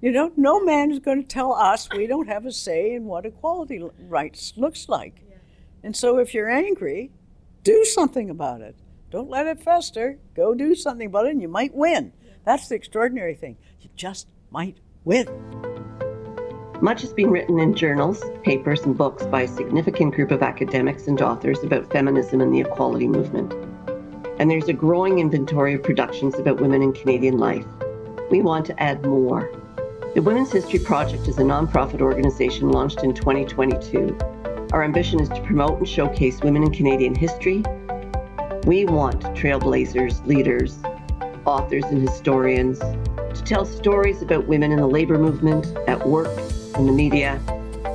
You know, no man is going to tell us we don't have a say in what equality rights looks like. Yeah. And so if you're angry, do something about it. Don't let it fester. Go do something about it and you might win. Yeah. That's the extraordinary thing. You just might win. Much has been written in journals, papers, and books by a significant group of academics and authors about feminism and the equality movement. And there's a growing inventory of productions about women in Canadian life. We want to add more. The Women's History Project is a nonprofit organization launched in 2022. Our ambition is to promote and showcase women in Canadian history. We want trailblazers, leaders, authors, and historians to tell stories about women in the labor movement, at work, in the media,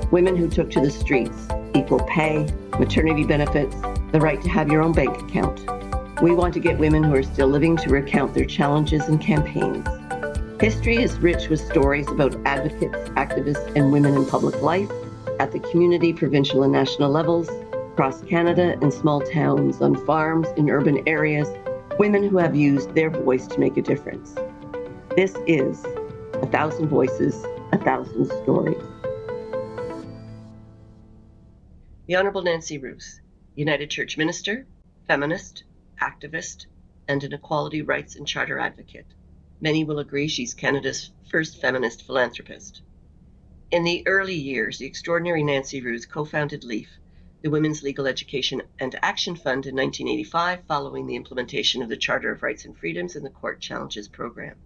women who took to the streets, equal pay, maternity benefits, the right to have your own bank account. We want to get women who are still living to recount their challenges and campaigns. History is rich with stories about advocates, activists, and women in public life at the community, provincial, and national levels, across Canada, in small towns, on farms, in urban areas, women who have used their voice to make a difference. This is 1,000 Voices, 1,000 Stories. The Honourable Nancy Ruth, United Church minister, feminist, activist, and an equality rights and charter advocate. Many will agree she's Canada's first feminist philanthropist. In the early years, the extraordinary Nancy Ruth co-founded LEAF, the Women's Legal Education and Action Fund, in 1985, following the implementation of the Charter of Rights and Freedoms and the Court Challenges Program.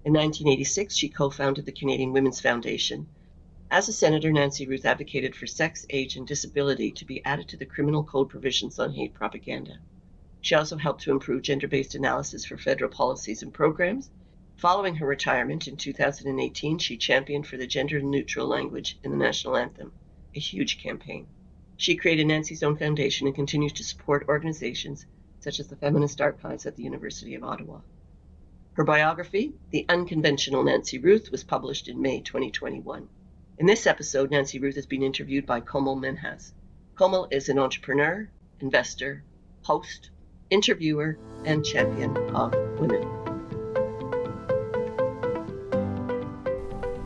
In 1986, she co-founded the Canadian Women's Foundation. As a senator, Nancy Ruth advocated for sex, age, and disability to be added to the criminal code provisions on hate propaganda. She also helped to improve gender-based analysis for federal policies and programs. Following her retirement in 2018, she championed for the gender-neutral language in the national anthem, a huge campaign. She created Nancy's Own Foundation and continues to support organizations such as the Feminist Archives at the University of Ottawa. Her biography, The Unconventional Nancy Ruth, was published in May 2021. In this episode, Nancy Ruth has been interviewed by Komal Minhas. Komal is an entrepreneur, investor, host, interviewer, and champion of women.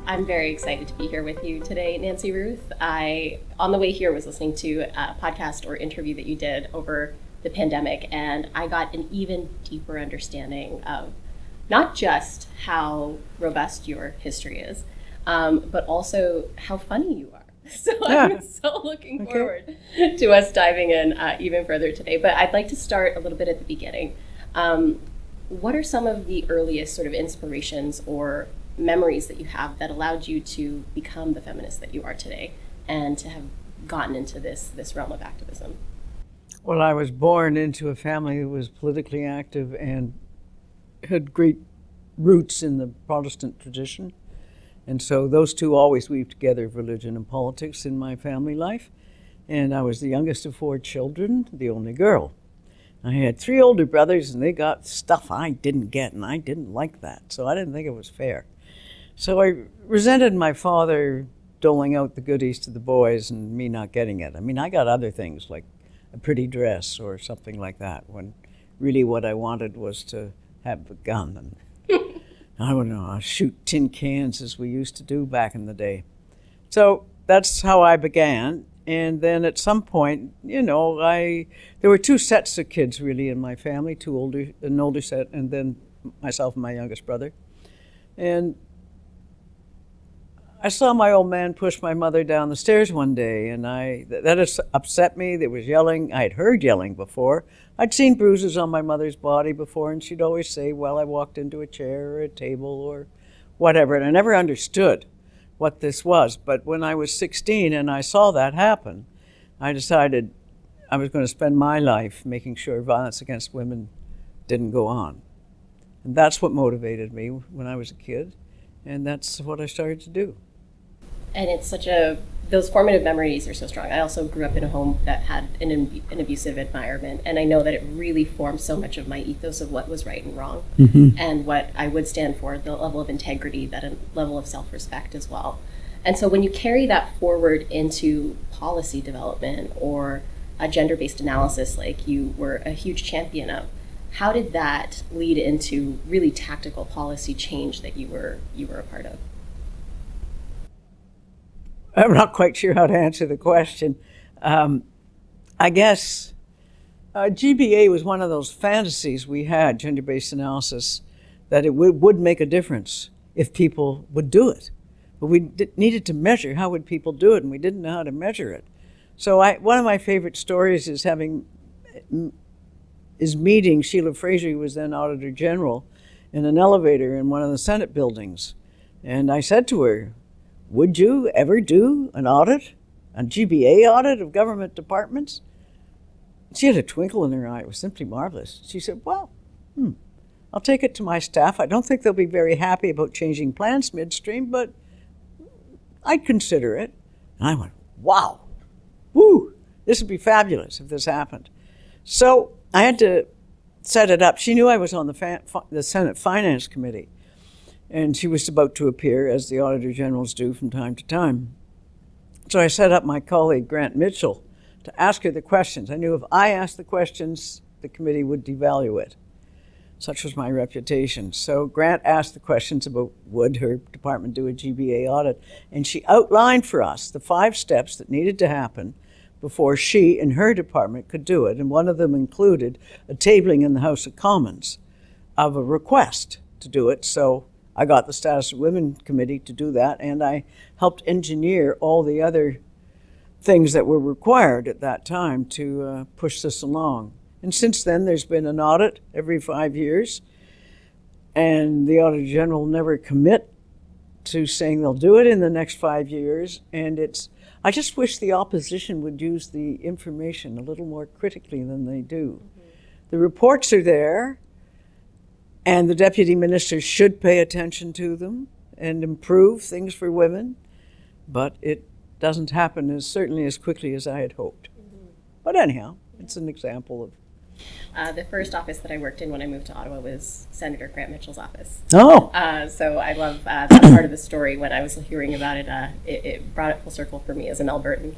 I'm very excited to be here with you today, Nancy Ruth. I, on the way here, was listening to a podcast or interview that you did over the pandemic, and I got an even deeper understanding of not just how robust your history is, but also how funny you are. So I'm so looking forward to us diving in even further today. But I'd like to start a little bit at the beginning. What are some of the earliest sort of inspirations or memories that you have that allowed you to become the feminist that you are today and to have gotten into this realm of activism? Well, I was born into a family that was politically active and had great roots in the Protestant tradition. And so those two always weave together, religion and politics, in my family life. And I was the youngest of 4 children, the only girl. I had 3 older brothers, and they got stuff I didn't get, and I didn't like that. So I didn't think it was fair. So I resented my father doling out the goodies to the boys and me not getting it. I mean, I got other things like a pretty dress or something like that, when really what I wanted was to have a gun and I don't know, shoot tin cans as we used to do back in the day. So that's how I began. And then at some point, you know, there were 2 sets of kids really in my family, an older set, and then myself and my youngest brother. And I saw my old man push my mother down the stairs one day, and that upset me. There was yelling. I'd heard yelling before. I'd seen bruises on my mother's body before, and she'd always say, well, I walked into a chair or a table or whatever, and I never understood what this was. But when I was 16 and I saw that happen, I decided I was going to spend my life making sure violence against women didn't go on. And that's what motivated me when I was a kid, and that's what I started to do. And it's those formative memories are so strong. I also grew up in a home that had an abusive environment, and I know that it really formed so much of my ethos of what was right and wrong, and what I would stand for, the level of integrity, that level of self-respect as well. And so when you carry that forward into policy development or a gender-based analysis like you were a huge champion of, how did that lead into really tactical policy change that you were a part of? I'm not quite sure how to answer the question. I guess GBA was one of those fantasies we had, gender-based analysis, that it would make a difference if people would do it. But we needed to measure how would people do it, and we didn't know how to measure it. So one of my favorite stories is meeting Sheila Fraser, who was then Auditor General, in an elevator in one of the Senate buildings. And I said to her, would you ever do an audit, a GBA audit of government departments? She had a twinkle in her eye. It was simply marvelous. She said, well, I'll take it to my staff. I don't think they'll be very happy about changing plans midstream, but I'd consider it. And I went, wow, woo, this would be fabulous if this happened. So I had to set it up. She knew I was on the Senate Finance Committee, and she was about to appear, as the Auditor Generals do from time to time. So I set up my colleague, Grant Mitchell, to ask her the questions. I knew if I asked the questions, the committee would devalue it. Such was my reputation. So Grant asked the questions about would her department do a GBA audit, and she outlined for us the 5 steps that needed to happen before she and her department could do it. And one of them included a tabling in the House of Commons of a request to do it. So I got the Status of Women Committee to do that, and I helped engineer all the other things that were required at that time to push this along. And since then, there's been an audit every 5 years, and the Auditor General never commit to saying they'll do it in the next 5 years. And I just wish the opposition would use the information a little more critically than they do. Mm-hmm. The reports are there, and the deputy ministers should pay attention to them and improve things for women, but it doesn't happen certainly as quickly as I had hoped. Mm-hmm. But anyhow, it's an example of... The first office that I worked in when I moved to Ottawa was Senator Grant Mitchell's office. Oh! So I love that part of the story. When I was hearing about it, it brought it full circle for me as an Albertan.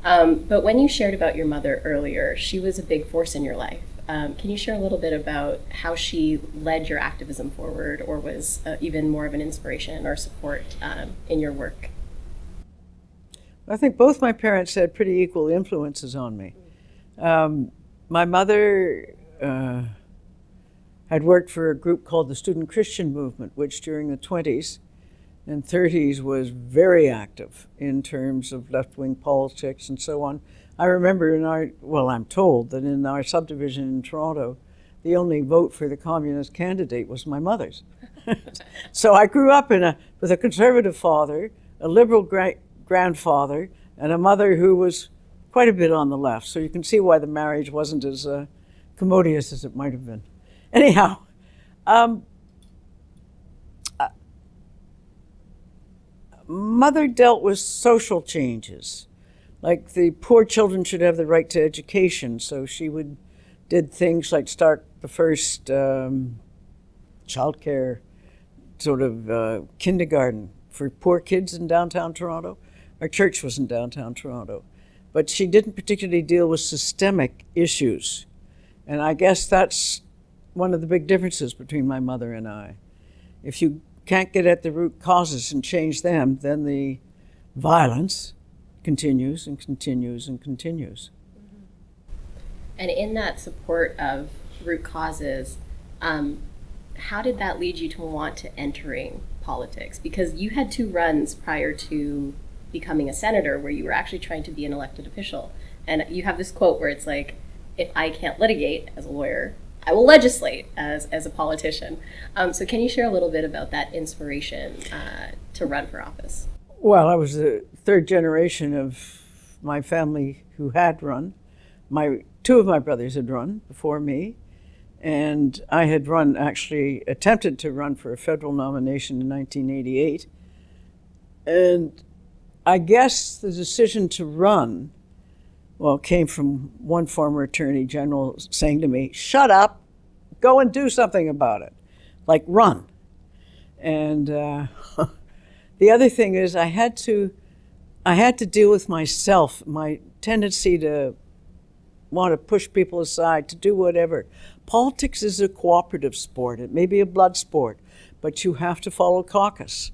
But when you shared about your mother earlier, she was a big force in your life. Can you share a little bit about how she led your activism forward, or was even more of an inspiration or support in your work? I think both my parents had pretty equal influences on me. My mother had worked for a group called the Student Christian Movement, which during the 20s and 30s was very active in terms of left-wing politics and so on. I remember I'm told that in our subdivision in Toronto, the only vote for the communist candidate was my mother's. So I grew up with a conservative father, a liberal grandfather, and a mother who was quite a bit on the left. So you can see why the marriage wasn't as commodious as it might have been. Anyhow, Mother dealt with social changes. Like the poor children should have the right to education. So she did things like start the first childcare sort of kindergarten for poor kids in downtown Toronto. Our church was in downtown Toronto. But she didn't particularly deal with systemic issues. And I guess that's one of the big differences between my mother and I. If you can't get at the root causes and change them, then the violence continues and continues and continues. And in that support of root causes, how did that lead you to want to entering politics? Because you had 2 runs prior to becoming a senator where you were actually trying to be an elected official. And you have this quote where it's like, if I can't litigate as a lawyer, I will legislate as a politician. So can you share a little bit about that inspiration to run for office? Well, I was the 3rd generation of my family who had run. 2 of my brothers had run before me, and I had attempted to run for a federal nomination in 1988. And I guess the decision to run, came from one former attorney general saying to me, shut up, go and do something about it, like run. And the other thing is I had to deal with myself, my tendency to want to push people aside, to do whatever. Politics is a cooperative sport. It may be a blood sport, but you have to follow caucus.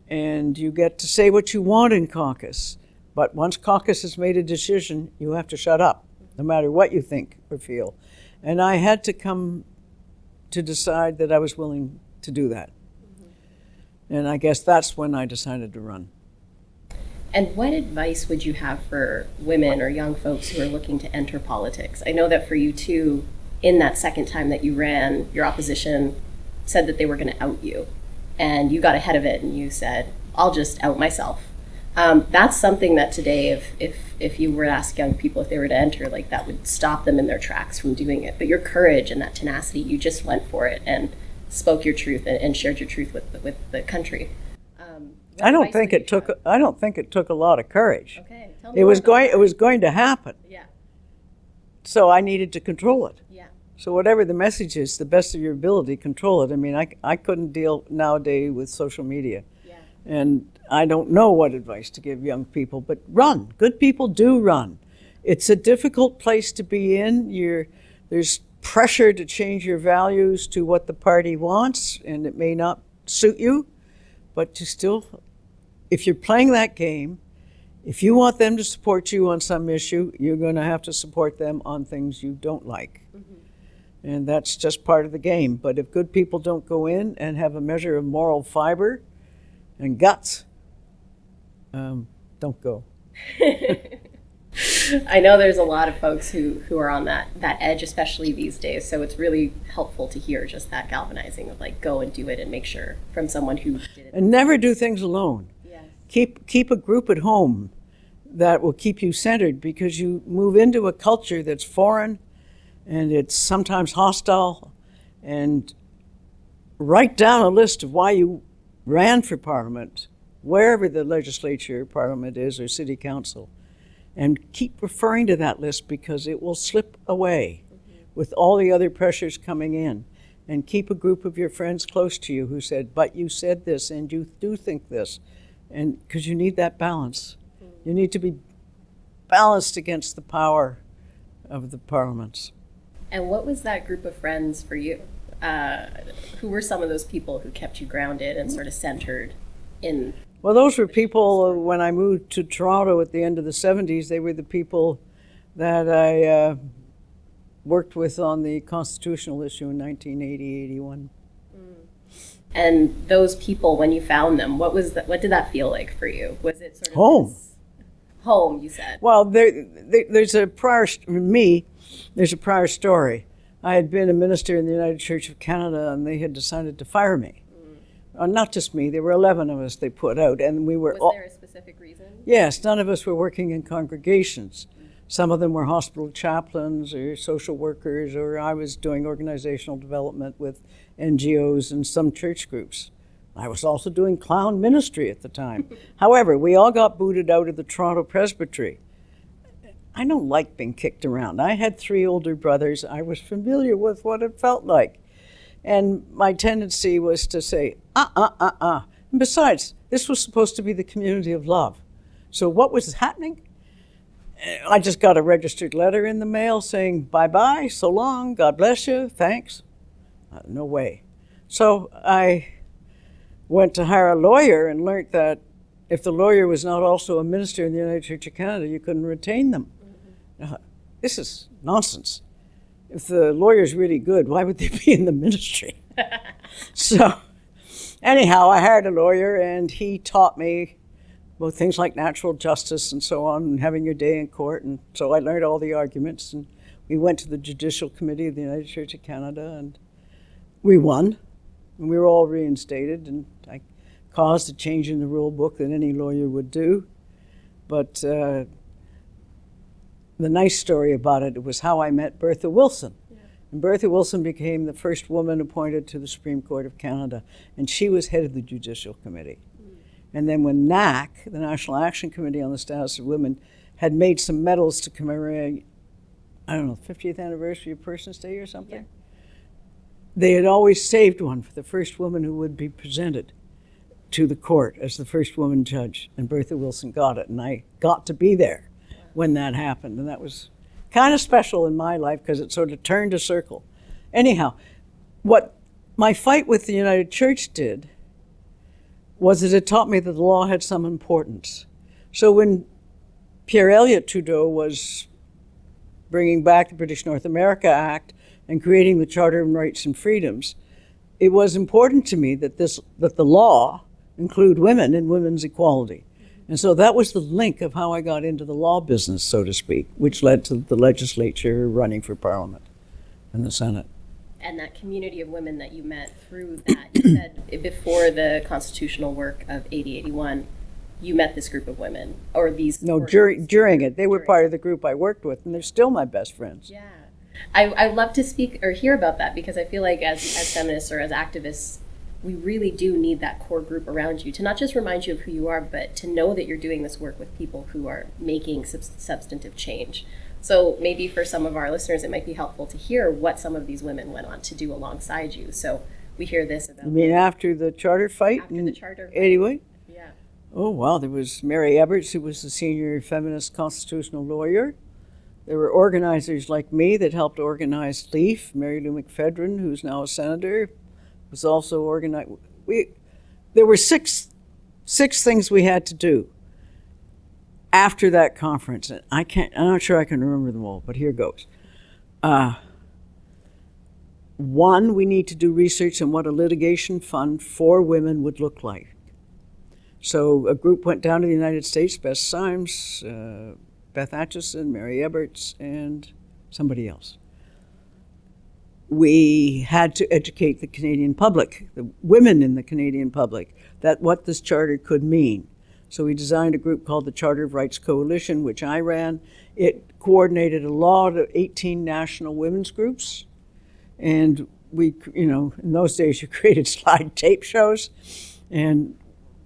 and you get to say what you want in caucus. But once caucus has made a decision, you have to shut up, no matter what you think or feel. And I had to come to decide that I was willing to do that. And I guess that's when I decided to run. And what advice would you have for women or young folks who are looking to enter politics? I know that for you too, in that second time that you ran, your opposition said that they were going to out you. And you got ahead of it and you said, I'll just out myself. That's something that today, if you were to ask young people if they were to enter, like that would stop them in their tracks from doing it. But your courage and that tenacity, you just went for it and spoke your truth and shared your truth with the country. I don't think it took a lot of courage. Okay, It was going to happen. Yeah. So I needed to control it. Yeah. So whatever the message is, the best of your ability, control it. I mean, I couldn't deal nowadays with social media. Yeah. And I don't know what advice to give young people, but run. Good people do run. It's a difficult place to be in. There's pressure to change your values to what the party wants, and it may not suit you, but you still, if you're playing that game, if you want them to support you on some issue, you're going to have to support them on things you don't like. Mm-hmm. And that's just part of the game. But if good people don't go in and have a measure of moral fiber and guts, don't go. I know there's a lot of folks who are on that edge, especially these days. So it's really helpful to hear just that galvanizing of like, go and do it and make sure from someone who did it. And never do things alone. Yes. Keep a group at home that will keep you centered, because you move into a culture that's foreign and it's sometimes hostile. And write down a list of why you ran for Parliament, wherever the legislature, Parliament is, or City Council. And keep referring to that list, because it will slip away with all the other pressures coming in. And keep a group of your friends close to you who said, but you said this and you do think this. And because you need that balance. You need to be balanced against the power of the parliaments. And what was that group of friends for you? Who were some of those people who kept you grounded and sort of centered in? Well, those were people, when I moved to Toronto at the end of the 70s, they were the people that I worked with on the constitutional issue in 1980-81. And those people, when you found them, what did that feel like for you? Was it sort of home? Home, you said. Well, there's a prior story. I had been a minister in the United Church of Canada, and they had decided to fire me. Not just me, there were 11 of us they put out, and we were Was there a specific reason? Yes, none of us were working in congregations. Some of them were hospital chaplains or social workers, or I was doing organizational development with NGOs and some church groups. I was also doing clown ministry at the time. However, we all got booted out of the Toronto Presbytery. I don't like being kicked around. I had 3 older brothers. I was familiar with what it felt like. And my tendency was to say, And besides, this was supposed to be the community of love. So what was happening? I just got a registered letter in the mail saying, bye-bye, so long, God bless you, thanks. No way. So I went to hire a lawyer and learned that if the lawyer was not also a minister in the United Church of Canada, you couldn't retain them. This is nonsense. If the lawyer's really good, why would they be in the ministry? So anyhow, I hired a lawyer, and he taught me about things like natural justice and so on, and having your day in court. And so I learned all the arguments, and we went to the Judicial Committee of the United Church of Canada, and we won. And we were all reinstated, and I caused a change in the rule book that any lawyer would do. But the nice story about it was how I met Bertha Wilson. Yeah. And Bertha Wilson became the first woman appointed to the Supreme Court of Canada, and she was head of the Judicial Committee. And then when NAC, the National Action Committee on the Status of Women, had made some medals to commemorate, 50th anniversary of Persons Day or something, they had always saved one for the first woman who would be presented to the court as the first woman judge. And Bertha Wilson got it, and I got to be there when that happened. And that was kind of special in my life, because it sort of turned a circle. Anyhow, what my fight with the United Church did was that it taught me that the law had some importance. So when Pierre Elliott Trudeau was bringing back the British North America Act and creating the Charter of Rights and Freedoms, it was important to me that the law include women and women's equality. And so that was the link of how I got into the law business, so to speak, which led to the legislature, running for Parliament and the Senate. And that community of women that you met through that, you said before the constitutional work of 8081, you met this group of women, or these... No, during it. They were part of the group I worked with, and they're still my best friends. Yeah. I'd love to speak or hear about that, because I feel like as feminists or as activists, we really do need that core group around you to not just remind you of who you are, but to know that you're doing this work with people who are making substantive change. So maybe for some of our listeners, it might be helpful to hear what some of these women went on to do alongside you. So we hear this about... You mean after the charter fight? After the charter fight. 81? Yeah. Oh, wow. There was Mary Eberts, who was the senior feminist constitutional lawyer. There were organizers like me that helped organize LEAF. Mary Lou McPhedran, who's now a senator, was also organized. There were six things we had to do after that conference. And I'm not sure I can remember them all, but here goes. One, we need to do research on what a litigation fund for women would look like. So a group went down to the United States, Beth Symes, Beth Atchison, Mary Eberts, and somebody else. We had to educate the Canadian public, the women in the Canadian public, that what this charter could mean. So we designed a group called the Charter of Rights Coalition, which I ran. It coordinated a lot of 18 national women's groups. And we, in those days you created slide tape shows and,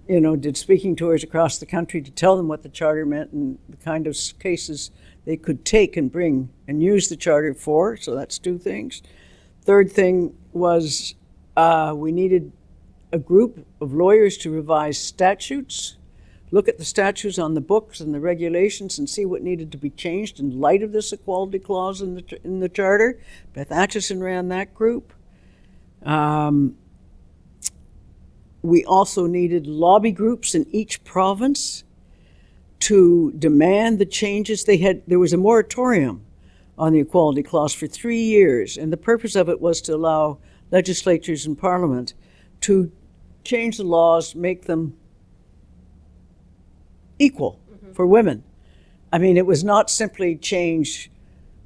did speaking tours across the country to tell them what the charter meant and the kind of cases they could take and bring and use the charter for. So that's two things. Third thing was we needed a group of lawyers to revise statutes, look at the statutes on the books and the regulations and see what needed to be changed in light of this equality clause in the charter. Beth Atchison ran that group. We also needed lobby groups in each province to demand the changes. There was a moratorium on the equality clause for 3 years, and the purpose of it was to allow legislatures and parliament to change the laws, make them equal for women. I mean, it was not simply change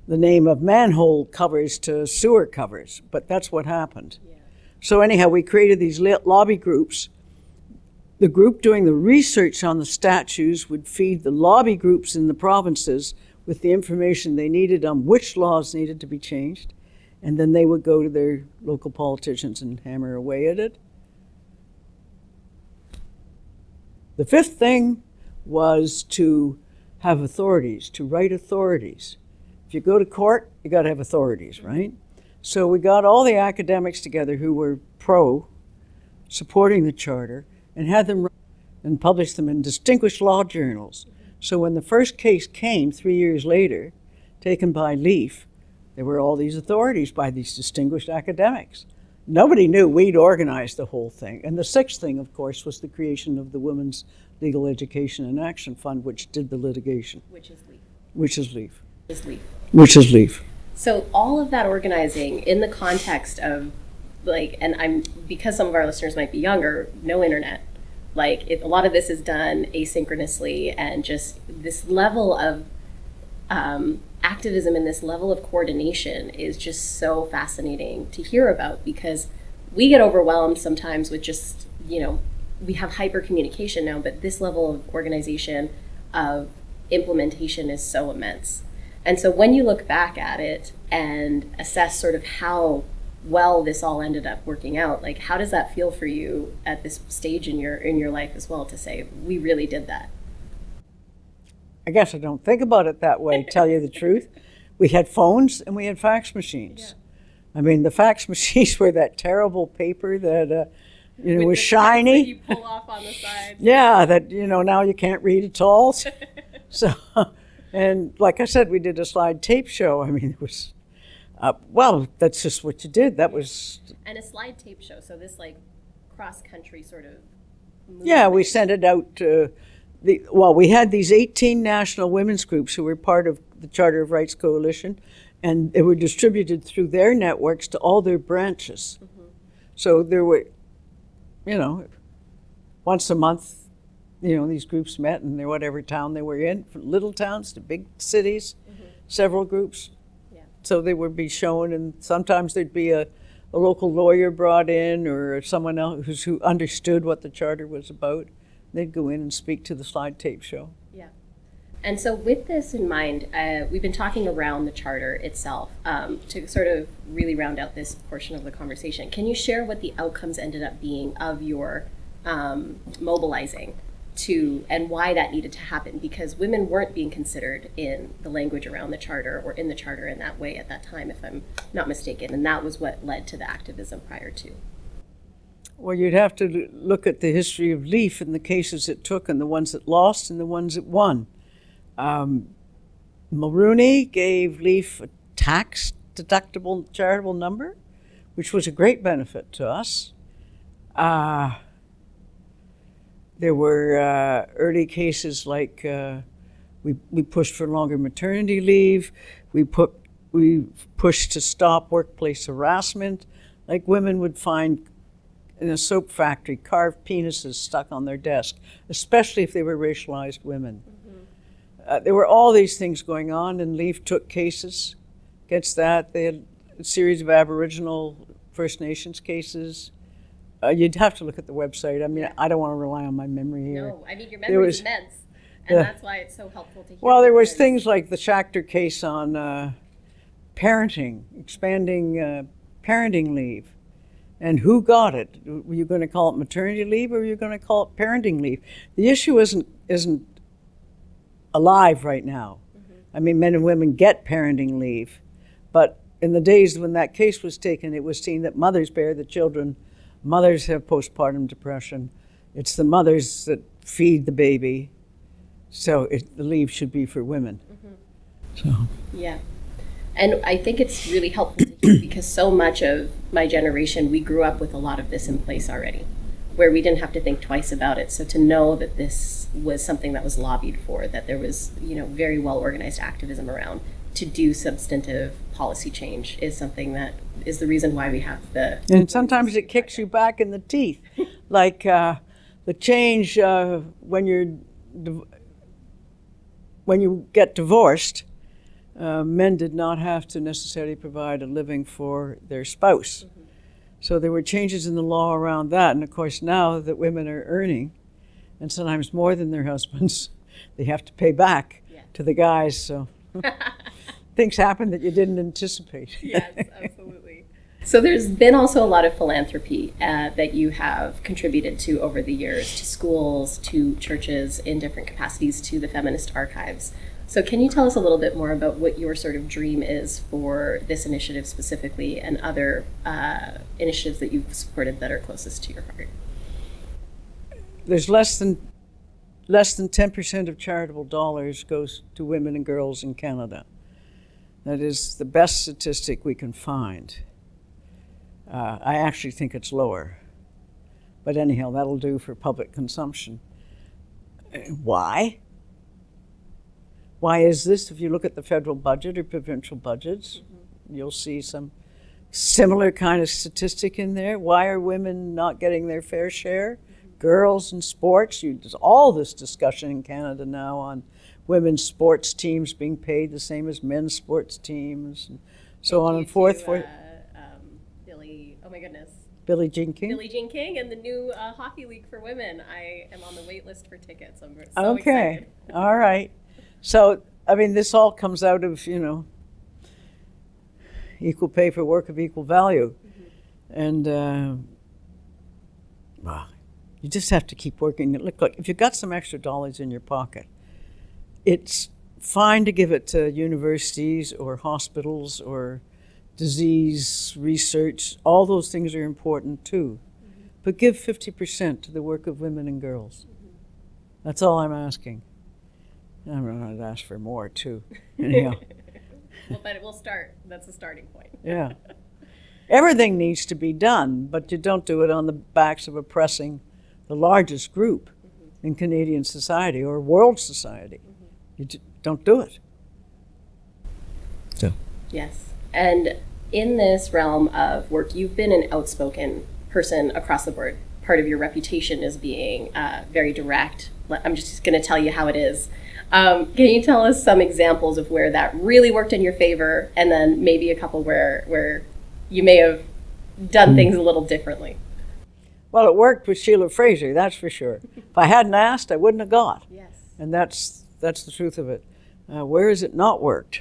the name of manhole covers to sewer covers, but that's what happened. Yeah. So anyhow, we created these lobby groups. The group doing the research on the statutes would feed the lobby groups in the provinces with the information they needed on which laws needed to be changed, and then they would go to their local politicians and hammer away at it. The fifth thing was to have authorities, to write authorities. If you go to court, you got to have authorities, right? So we got all the academics together who were supporting the charter, and had them and publish them in distinguished law journals. So when the first case came 3 years later, taken by LEAF, there were all these authorities by these distinguished academics. Nobody knew we'd organized the whole thing. And the sixth thing, of course, was the creation of the Women's Legal Education and Action Fund, which did the litigation. Which is LEAF. Which is LEAF. Is LEAF. Which is LEAF. So all of that organizing in the context of, because some of our listeners might be younger, no internet. A lot of this is done asynchronously, and just this level of activism and this level of coordination is just so fascinating to hear about, because we get overwhelmed sometimes with just, we have hyper communication now, but this level of organization, of implementation is so immense. And so when you look back at it and assess sort of how well this all ended up working out, how does that feel for you at this stage in your life as well, to say we really did that? I guess I don't think about it that way, tell you the truth. We had phones and we had fax machines. Yeah. I mean, the fax machines were that terrible paper that was shiny. That you pull off on the side. Yeah, that now you can't read at all. So, and like I said, we did a slide tape show. I mean, it was. That's just what you did. That was... And a slide tape show, so this cross-country sort of Yeah, we sent it out to we had these 18 national women's groups who were part of the Charter of Rights Coalition, and they were distributed through their networks to all their branches. So there were, once a month, these groups met in whatever town they were in, from little towns to big cities, several groups. Yeah. So they would be shown, and sometimes there'd be a local lawyer brought in or someone else who understood what the charter was about. They'd go in and speak to the slide tape show. Yeah. And so with this in mind, we've been talking around the charter itself to sort of really round out this portion of the conversation. Can you share what the outcomes ended up being of your mobilizing and why that needed to happen? Because women weren't being considered in the language around the charter or in the charter in that way at that time, if I'm not mistaken. And that was what led to the activism prior to. Well, you'd have to look at the history of LEAF and the cases it took and the ones it lost and the ones it won. Mulrooney gave LEAF a tax-deductible charitable number, which was a great benefit to us. There were early cases like we pushed for longer maternity leave. We pushed to stop workplace harassment. Like women would find in a soap factory carved penises stuck on their desk, especially if they were racialized women. There were all these things going on, and LEAF took cases against that. They had a series of Aboriginal First Nations cases. You'd have to look at the website. I mean, I don't want to rely on my memory here. No, I mean, your memory is immense, and that's why it's so helpful to hear. Well, there was things like the Schachter case on parenting, expanding parenting leave, and who got it. Were you going to call it maternity leave, or were you going to call it parenting leave? The issue isn't alive right now. I mean, men and women get parenting leave, but in the days when that case was taken, it was seen that mothers bear the children. Mothers have postpartum depression. It's the mothers that feed the baby. So the leave should be for women. So. Yeah. And I think it's really helpful to hear because so much of my generation, we grew up with a lot of this in place already, where we didn't have to think twice about it. So to know that this was something that was lobbied for, that there was, very well organized activism around to do substantive policy change is something that is the reason why we have the... And sometimes it kicks you back in the teeth. Like the change when you get divorced, men did not have to necessarily provide a living for their spouse. So there were changes in the law around that. And of course, now that women are earning, and sometimes more than their husbands, they have to pay back to the guys. So things happen that you didn't anticipate. Yes, absolutely. So there's been also a lot of philanthropy that you have contributed to over the years, to schools, to churches in different capacities, to the Feminist archives. So can you tell us a little bit more about what your sort of dream is for this initiative specifically and other initiatives that you've supported that are closest to your heart? There's less than 10% of charitable dollars goes to women and girls in Canada. That is the best statistic we can find. I actually think it's lower. But anyhow, that'll do for public consumption. Why? Why is this? If you look at the federal budget or provincial budgets, you'll see some similar kind of statistic in there. Why are women not getting their fair share? Girls in sports, there's all this discussion in Canada now on women's sports teams being paid the same as men's sports teams, and so on and forth. Billie Jean King. Billie Jean King and the new hockey league for women. I am on the wait list for tickets. I'm so excited. All right. So, I mean, this all comes out of, equal pay for work of equal value. And, well, you just have to keep working. Look, if you've got some extra dollars in your pocket, it's fine to give it to universities or hospitals or disease research. All those things are important too. But give 50% to the work of women and girls. That's all I'm asking. I'm going to ask for more too. Anyhow. Well, but we'll start. That's a starting point. Yeah. Everything needs to be done, but you don't do it on the backs of oppressing the largest group in Canadian society or world society. You don't do it. So. Yes. And in this realm of work, you've been an outspoken person across the board. Part of your reputation is being very direct. I'm just going to tell you how it is. Can you tell us some examples of where that really worked in your favor, and then maybe a couple where you may have done things a little differently? Well, it worked with Sheila Fraser, that's for sure. If I hadn't asked, I wouldn't have got. Yes. And that's the truth of it. Where has it not worked?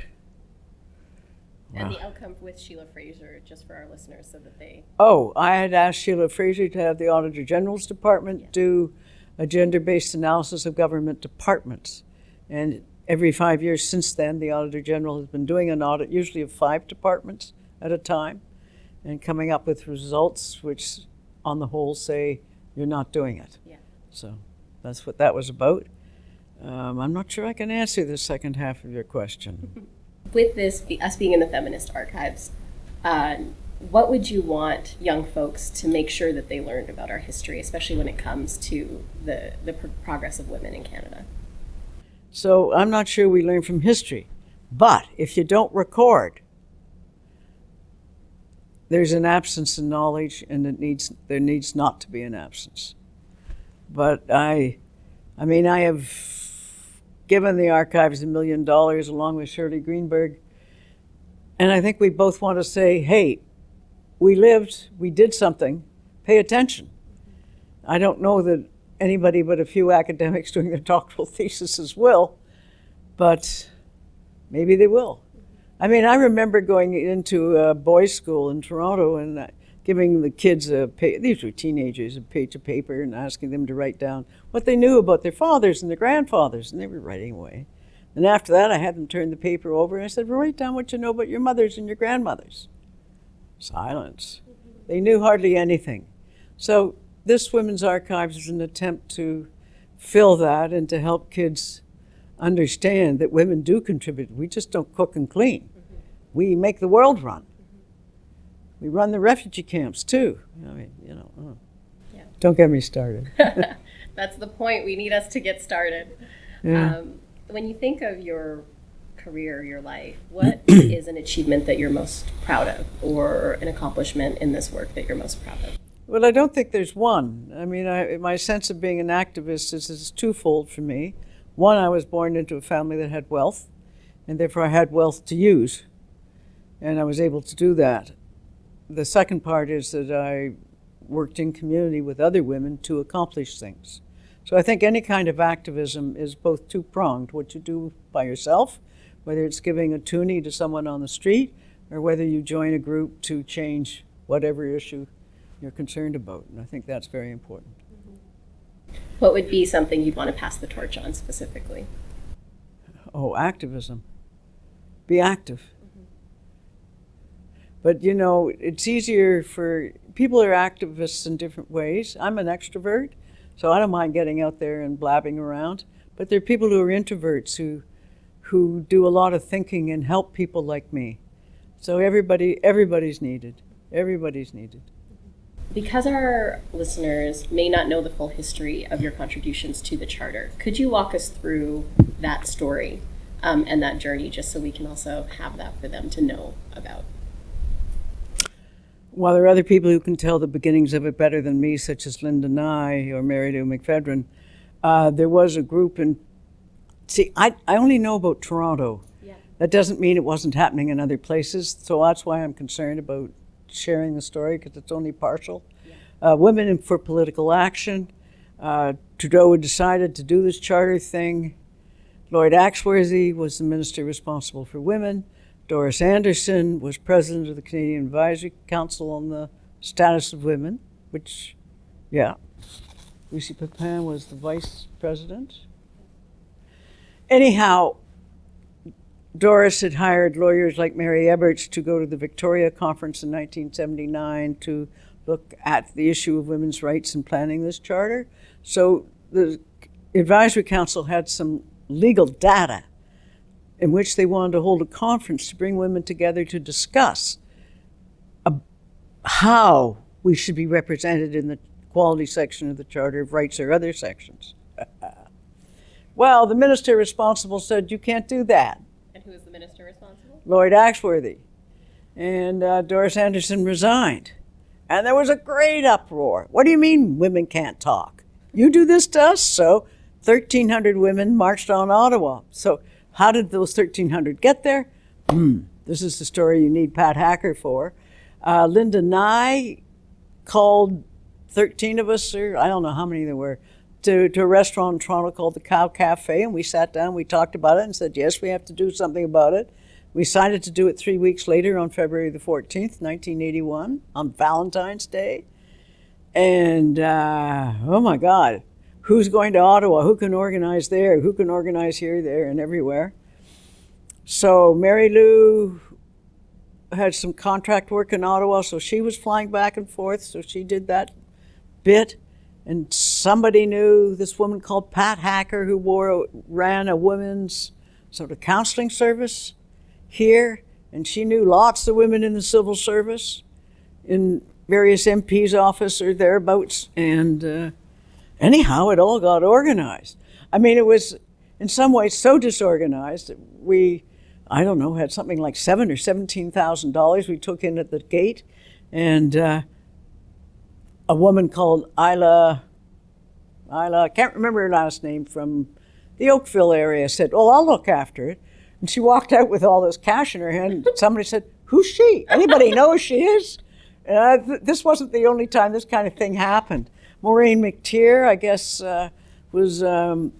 And the outcome with Sheila Fraser, just for our listeners, so that they... Oh, I had asked Sheila Fraser to have the Auditor General's Department do a gender-based analysis of government departments. And every 5 years since then, the Auditor General has been doing an audit, usually of 5 departments at a time, and coming up with results which, on the whole, say you're not doing it. Yeah. So that's what that was about. I'm not sure I can answer the second half of your question. With this, us being in the Feminist archives, what would you want young folks to make sure that they learned about our history, especially when it comes to the progress of women in Canada? So I'm not sure we learn from history, but if you don't record, there's an absence of knowledge, and there needs not to be an absence. But I have given the archives $1 million along with Shirley Greenberg, and I think we both want to say, hey, we lived, we did something, pay attention. I don't know that anybody but a few academics doing their doctoral theses will, but maybe they will. I mean, I remember going into a boys' school in Toronto and giving the kids these were teenagers, a page of paper and asking them to write down what they knew about their fathers and their grandfathers, and they were writing away. And after that, I had them turn the paper over and I said, well, write down what you know about your mothers and your grandmothers. Silence. They knew hardly anything. So this Women's Archives is an attempt to fill that and to help kids understand that women do contribute. We just don't cook and clean. We make the world run. We run the refugee camps too. I mean, Yeah. Don't get me started. That's the point. We need us to get started. Yeah. When you think of your career, your life, what is an achievement that you're most proud of, or an accomplishment in this work that you're most proud of? Well, I don't think there's one. I mean, my sense of being an activist is twofold for me. One, I was born into a family that had wealth, and therefore I had wealth to use, and I was able to do that. The second part is that I worked in community with other women to accomplish things. So I think any kind of activism is both two-pronged, what you do by yourself, whether it's giving a toonie to someone on the street, or whether you join a group to change whatever issue you're concerned about. And I think that's very important. What would be something you'd want to pass the torch on specifically? Oh, activism. Be active. But it's easier for people who are activists in different ways. I'm an extrovert, so I don't mind getting out there and blabbing around. But there are people who are introverts who do a lot of thinking and help people like me. So everybody's needed. Everybody's needed. Because our listeners may not know the full history of your contributions to the Charter, could you walk us through that story and that journey, just so we can also have that for them to know about? Well, there are other people who can tell the beginnings of it better than me, such as Linda Nye or Mary Lou McFedrin. There was a group I only know about Toronto. Yeah. That doesn't mean it wasn't happening in other places, so that's why I'm concerned about sharing the story, because it's only partial. Yeah. Women for Political Action. Trudeau decided to do this charter thing. Lloyd Axworthy was the minister responsible for women. Doris Anderson was president of the Canadian Advisory Council on the Status of Women, which, yeah. Lucy Pepin was the vice president. Anyhow, Doris had hired lawyers like Mary Eberts to go to the Victoria Conference in 1979 to look at the issue of women's rights in planning this charter. So the Advisory Council had some legal data in which they wanted to hold a conference to bring women together to discuss how we should be represented in the equality section of the Charter of Rights or other sections. Well, the minister responsible said, you can't do that. And who is the minister responsible? Lloyd Axworthy. And Doris Anderson resigned. And there was a great uproar. What do you mean women can't talk? You do this to us? So 1,300 women marched on Ottawa. So how did those 1,300 get there? This is the story you need Pat Hacker for. Linda Nye called 13 of us, or I don't know how many there were, to a restaurant in Toronto called the Cow Cafe, and we sat down, we talked about it and said, yes, we have to do something about it. We decided to do it 3 weeks later on February the 14th, 1981, on Valentine's Day. And, oh my God, who's going to Ottawa? Who can organize there? Who can organize here, there, and everywhere? So Mary Lou had some contract work in Ottawa, so she was flying back and forth, so she did that bit. And somebody knew this woman called Pat Hacker who ran a women's sort of counseling service here, and she knew lots of women in the civil service, in various MPs' office or thereabouts, and anyhow, it all got organized. I mean, it was in some ways so disorganized that we, I don't know, had something like $7,000 or $17,000 we took in at the gate, and a woman called Isla, I can't remember her last name, from the Oakville area said, well, I'll look after it. And she walked out with all this cash in her hand. Somebody said, who's she? Anybody know who she is? This wasn't the only time this kind of thing happened. Maureen McTeer, I guess, was, Joe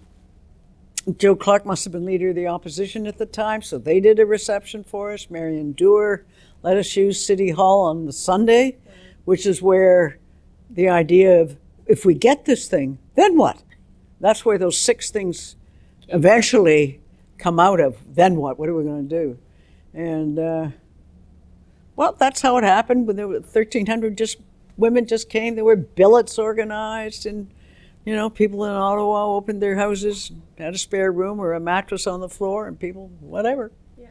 Clark must have been leader of the opposition at the time, so they did a reception for us. Marion Dewar let us use City Hall on the Sunday, which is where the idea of, if we get this thing, then what? That's where those 6 things eventually come out of. Then what? What are we going to do? And, well, that's how it happened. When there were 1,300 women just came. There were billets organized, and, people in Ottawa opened their houses, had a spare room or a mattress on the floor, and people, whatever. Yeah.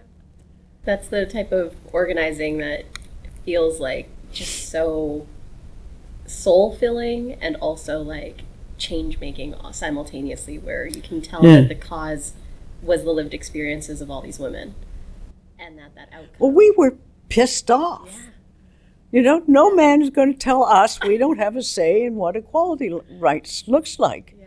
That's the type of organizing that feels like just so soul-filling and also like change-making simultaneously, where you can tell that the cause was the lived experiences of all these women, and that outcome. Well, we were pissed off. Yeah. No man is going to tell us we don't have a say in what equality rights looks like. Yeah.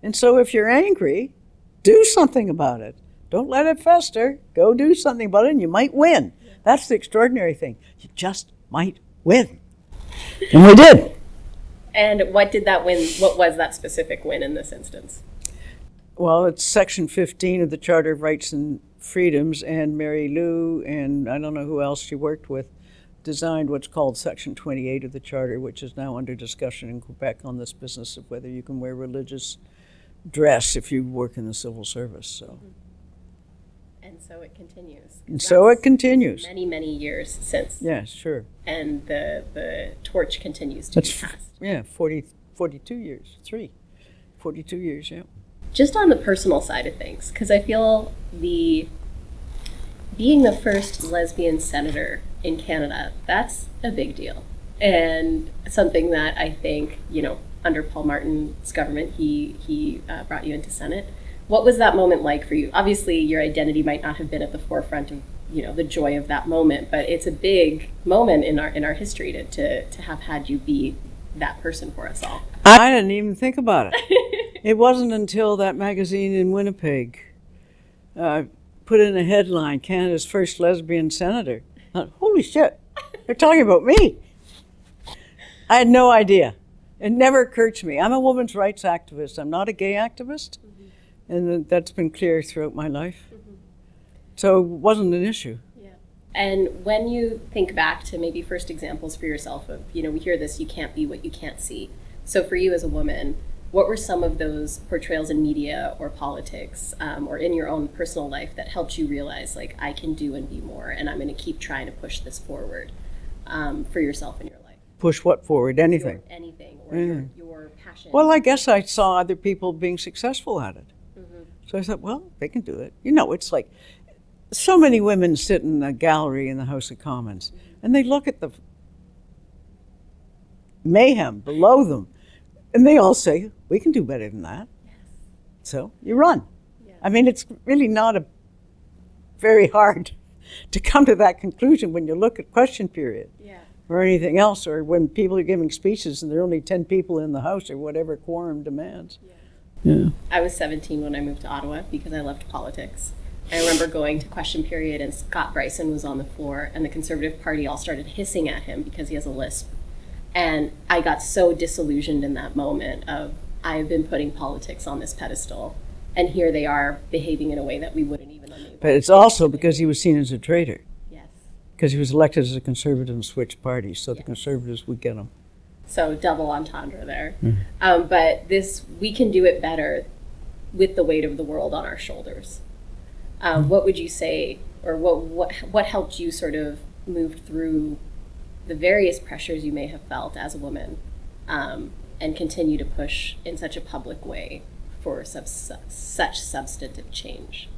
And so if you're angry, do something about it. Don't let it fester. Go do something about it, and you might win. Yeah. That's the extraordinary thing. You just might win. And we did. And what did that win? What was that specific win in this instance? Well, it's Section 15 of the Charter of Rights and Freedoms, and Mary Lou, and I don't know who else she worked with, designed what's called Section 28 of the Charter, which is now under discussion in Quebec on this business of whether you can wear religious dress if you work in the civil service. So. And so it continues. And so it continues. Many, many years since. Yeah, sure. And the torch continues to be passed. Yeah, 42 years, 42 years, yeah. Just on the personal side of things, because I feel being the first lesbian senator in Canada, that's a big deal. And something that I think, under Paul Martin's government, he brought you into Senate. What was that moment like for you? Obviously, your identity might not have been at the forefront of, the joy of that moment, but it's a big moment in our history to have had you be that person for us all. I didn't even think about it. It wasn't until that magazine in Winnipeg put in a headline, Canada's first lesbian senator. I thought, holy shit, they're talking about me. I had no idea. It never occurred to me. I'm a women's rights activist. I'm not a gay activist. Mm-hmm. And that's been clear throughout my life. Mm-hmm. So it wasn't an issue. Yeah. And when you think back to maybe first examples for yourself of, we hear this, you can't be what you can't see. So for you as a woman, what were some of those portrayals in media or politics or in your own personal life that helped you realize, like, I can do and be more, and I'm going to keep trying to push this forward for yourself in your life? Push what forward? Anything. Anything, or your passion. Well, I guess I saw other people being successful at it. Mm-hmm. So I thought, well, they can do it. It's like so many women sit in a gallery in the House of Commons, and they look at the mayhem below them. And they all say, we can do better than that. Yes. So you run. Yeah. I mean, it's really not very hard to come to that conclusion when you look at question period. Yeah. Or anything else, or when people are giving speeches and there are only 10 people in the house or whatever quorum demands. Yeah. I was 17 when I moved to Ottawa because I loved politics. I remember going to question period and Scott Bryson was on the floor and the Conservative Party all started hissing at him because he has a lisp. And I got so disillusioned in that moment of, I've been putting politics on this pedestal and here they are behaving in a way that we wouldn't even unable. But it's also because he was seen as a traitor. Yes. Because he was elected as a Conservative and switched parties, so the Yes. Conservatives would get him. So double entendre there. But we can do it better with the weight of the world on our shoulders. What would you say, or what helped you sort of move through the various pressures you may have felt as a woman and continue to push in such a public way for such substantive change?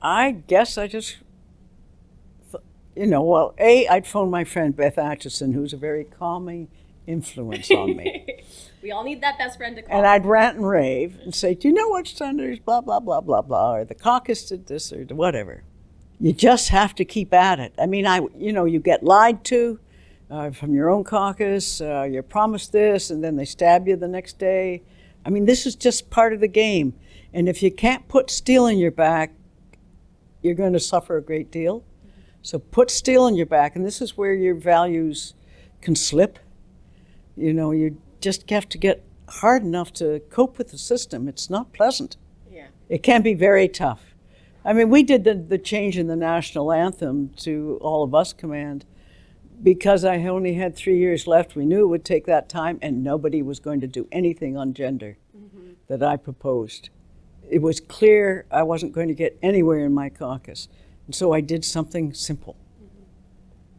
I guess I just, I'd phone my friend Beth Atchison, who's a very calming influence on me. We all need that best friend to call. And I'd rant and rave and say, do you know what senators, blah, blah, blah, blah, blah, or the caucus did this or whatever. You just have to keep at it. I mean, you get lied to from your own caucus, you're promised this, and then they stab you the next day. I mean, this is just part of the game. And if you can't put steel in your back, you're going to suffer a great deal. So put steel in your back, and this is where your values can slip. You just have to get hard enough to cope with the system. It's not pleasant. Yeah. It can be very tough. I mean, we did the change in the national anthem to All of Us Command because I only had 3 years left. We knew it would take that time, and nobody was going to do anything on gender that I proposed. It was clear I wasn't going to get anywhere in my caucus. And so I did something simple.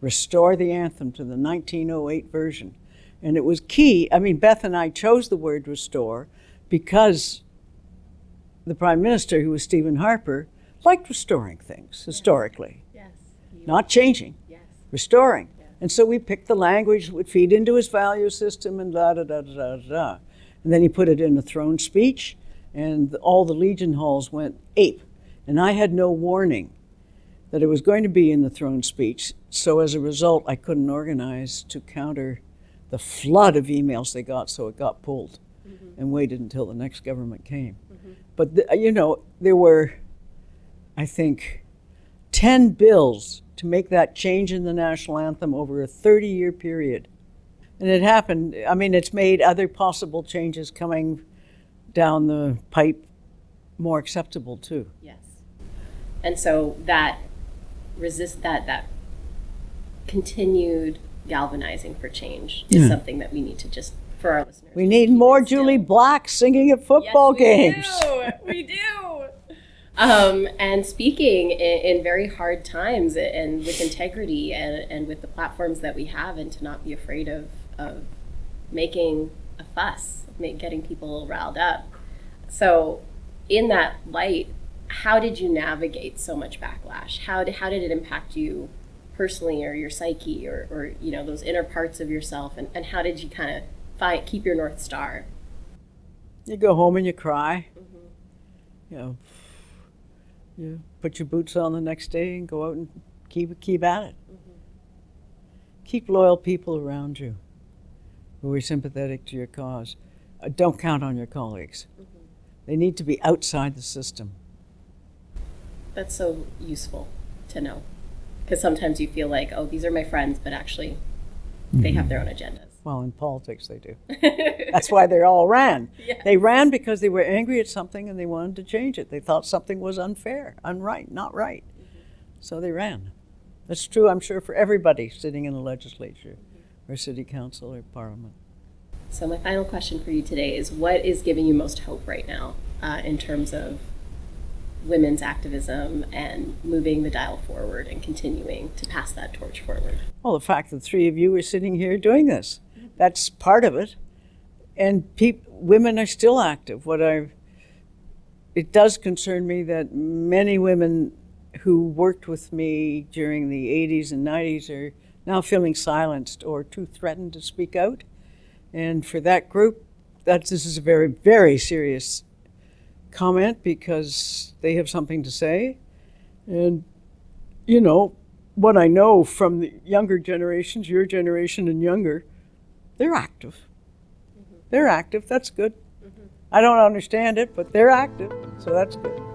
Restore the anthem to the 1908 version. And it was key. I mean, Beth and I chose the word restore because the Prime Minister, who was Stephen Harper, liked restoring things historically. Yes. Not changing, Yes. restoring. Yes. And so we picked the language that would feed into his value system and da-da-da-da-da-da. And then he put it in a throne speech, and all the Legion halls went ape. And I had no warning that it was going to be in the throne speech. So as a result, I couldn't organize to counter the flood of emails they got, so it got pulled and waited until the next government came. But, there were, I think, 10 bills to make that change in the national anthem over a 30-year period. And it happened. I mean, it's made other possible changes coming down the pipe more acceptable, too. Yes. And so that continued galvanizing for change is something that we need to just, for our listeners. We need more Julie Black singing at football games. We do. And speaking in very hard times and with integrity and with the platforms that we have, and to not be afraid of making a fuss, getting people riled up. So in that light, how did you navigate so much backlash? How did it impact you personally, or your psyche, or those inner parts of yourself, and how did you kind of keep your North Star? You go home and you cry. You put your boots on the next day and go out and keep at it. Keep loyal people around you who are sympathetic to your cause. Don't count on your colleagues. They need to be outside the system. That's so useful to know. Because sometimes you feel like, oh, these are my friends, but actually they have their own agendas. Well, in politics they do. That's why they all ran. Yes. They ran because they were angry at something and they wanted to change it. They thought something was unfair, unright, not right. So they ran. That's true, I'm sure, for everybody sitting in a legislature or city council or parliament. So my final question for you today is, what is giving you most hope right now in terms of women's activism and moving the dial forward and continuing to pass that torch forward? Well, the fact that three of you are sitting here doing this, that's part of it. And women are still active. It does concern me that many women who worked with me during the 80s and 90s are now feeling silenced or too threatened to speak out. And for that group, this is a very, very serious comment because they have something to say. And, you know, what I know from the younger generations, your generation and younger, they're active. They're active. That's good. I don't understand it, but they're active, so that's good.